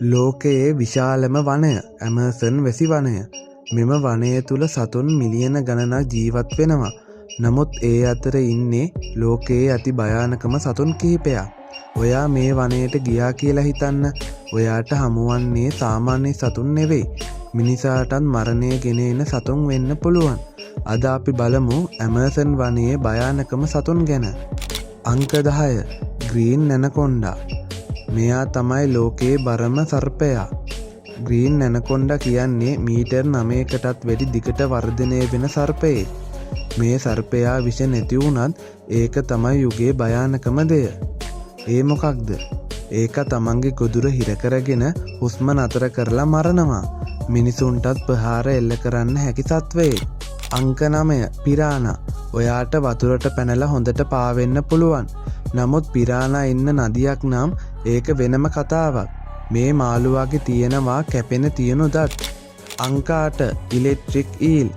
ලෝකයේ විශාලම වනය ඇමසන් වැසි වනය. මෙම වනය තුළ සතුන් මිලියන ගණනක් ජීවත් වෙනවා. නමුත් ඒ අතර ඉන්නේ ලෝකයේ අති භයානකම සතුන් කිහිපයක්. ඔයා මේ වනයට ගියා කියලා හිතන්න. ඔයාට හමුවන්නේ සාමාන්‍ය සතුන් නෙවෙයි. මිනිසාටත් මරණය ගෙන එන සතුන් වෙන්න පුළුවන්. අද අපි බලමු ඇමසන් වනයේ භයානකම සතුන් ගැන. අංක 10 ග්‍රීන් නැනකොන්ඩා. මෙයා තමයි ලෝකයේ බරම සර්පයා. ග්‍රීන් නැනකොන්ඩා කියන්නේ මීටර් 9කටත් වැඩි දිගට වර්ධනය වෙන සර්පයෙක්. මේ සර්පයා විෂ නැති වුණත් ඒක තමයි යුගයේ භයානකම දෙය. ඒ මොකක්ද? ඒක තමන්ගේ ගොදුර හිර කරගෙන හුස්ම නතර කරලා මරනවා. මිනිසුන්ටත් ප්‍රහාර එල්ල කරන්න හැකි සත්වයෙක්. අංක 9 පිරානා. ඔයාට වතුරට පැනලා හොඳට පාවෙන්න පුළුවන්. නමුත් පිරානා ඉන්න නදියක් නම් ඒක වෙනම කතාවක්. මේ මාළුවාගේ තියෙනවා කැපෙන තියුණු දත්. අංක 8 ඉලෙක්ට්‍රික් ඊල්.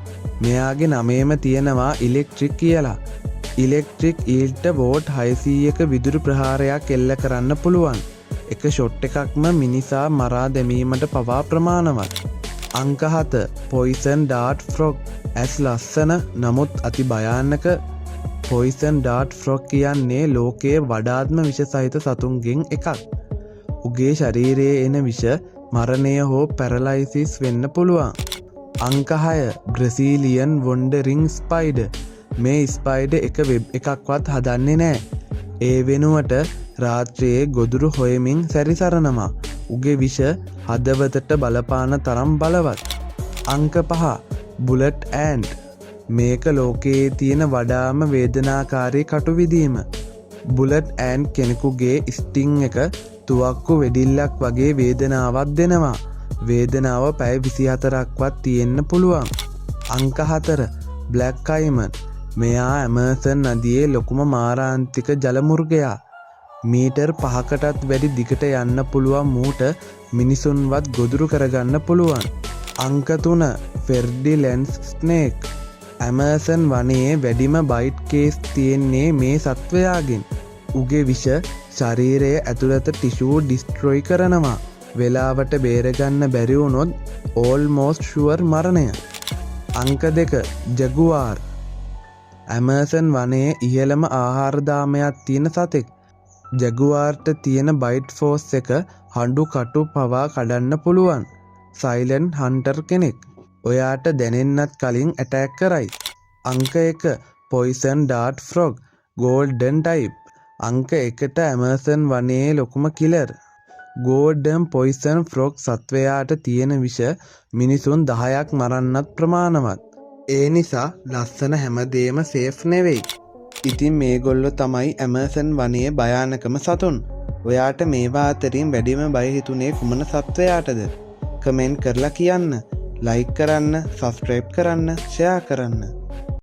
මෙයාගේ නමේම තියෙනවා ඉලෙක්ට්‍රික් කියලා. ඉලෙක්ට්‍රික් ඊල්ට වෝට් 600ක විදුලි ප්‍රහාරයක් එල්ල කරන්න පුළුවන්. එක ෂොට් එකක්ම මිනිසා මරා දැමීමට පවා ප්‍රමාණවත්. අංක 7 පොයිසන් ඩාට් ෆ්‍රොග්. ඇස් ලස්සන නමුත් අති භයානක පොයිසන් ඩාට් ෆ්‍රොග් කියන්නේ ලෝකයේ වඩාත්ම විෂ සහිත සතුන්ගෙන් එකක්. උගේ ශරීරයේ එන විෂ මරණය හෝ පැරලයිසිස් වෙන්න පුළුවන්. අංක 6 බ්‍රසීලියන් වොන්ඩරින් ස්පයිඩර්. මේ ස්පයිඩර් එක වෙබ් එකක්වත් හදන්නේ නෑ. ඒ වෙනුවට රාත්‍රියේ ගොදුරු හොයමින් සැරිසරනවා. උගේ විෂ හදවතට බලපාන තරම් බලවත්. අංක 5 බුලට් ඇන්ට්. මේක ලෝකයේ තියෙන වඩාම වේදනාකාරී කටුවිදීම. බුලට් ඇන්ට් කෙනෙකුගේ ස්ටිං එක තුවක්කු වෙඩිල්ලක් වගේ වේදනාවක් දෙනවා. වේදනාව පැය 24ක්වත් තියෙන්න පුළුවන්. අංක 4 බ්ලැක් කයිමන්. මෙයා ඇමසන් නදියේ ලොකුම මාරාන්තික ජලමුර්ගයා. මීටර් 5කටත් වැඩි දිගට යන්න පුළුවන් මූට මිනිසුන්වත් ගොදුරු කරගන්න පුළුවන්. අංක 3 ෆෙර්ඩිලැන්ඩ්ස් ස්නේක්. ඇමසන් වනයේ වැඩිම බයිට් කේස් තියෙන්නේ මේ සත්වයාගෙන්. උගේ විෂ ශරීරයේ ඇතුළත ටිෂූ ඩිස්ට්‍රොයි කරනවා. වෙලාවට බේරගන්න බැරි වුණොත් ඕල්මෝස්ට් ෂුවර් මරණය. අංක 2 ජගුවාර්. ඇමසන් වනයේ ඉහළම ආහාරදාමයක් තියෙන සතෙක්. ජගුවාර්ට තියෙන බයිට් ෆෝස් එක හඬු කටු පවා කඩන්න පුළුවන්. සයිලන්ට් හන්ටර් කෙනෙක්. ඔයාට දැනෙන්නත් කලින් ඇටැක් කරයි. අංක 1 පොයිසන් ඩාට් ෆ්‍රොග් ගෝල්ඩන් ටයිප්. අංක 1ට ඇමසන් වනයේ ලොකුම කිලර්. ගෝල්ඩන් පොයිසන් ෆ්‍රොග් සත්වයාට තියෙන විෂ මිනිසුන් 10ක් මරන්නත් ප්‍රමාණවත්. ඒ නිසා ලස්සන හැමදේම සේෆ් නෙවෙයි. ඉතින් මේගොල්ලෝ තමයි ඇමසන් වනයේ භයානකම සතුන්. ඔයාට මේවා අතරින් වැඩිම බය හිතුනේ කුමන සත්වයාටද? කමෙන්ට් කරලා කියන්න. ලයික් කරන්න, සබ්ස්ක්‍රයිබ් කරන්න, ෂෙයා කරන්න.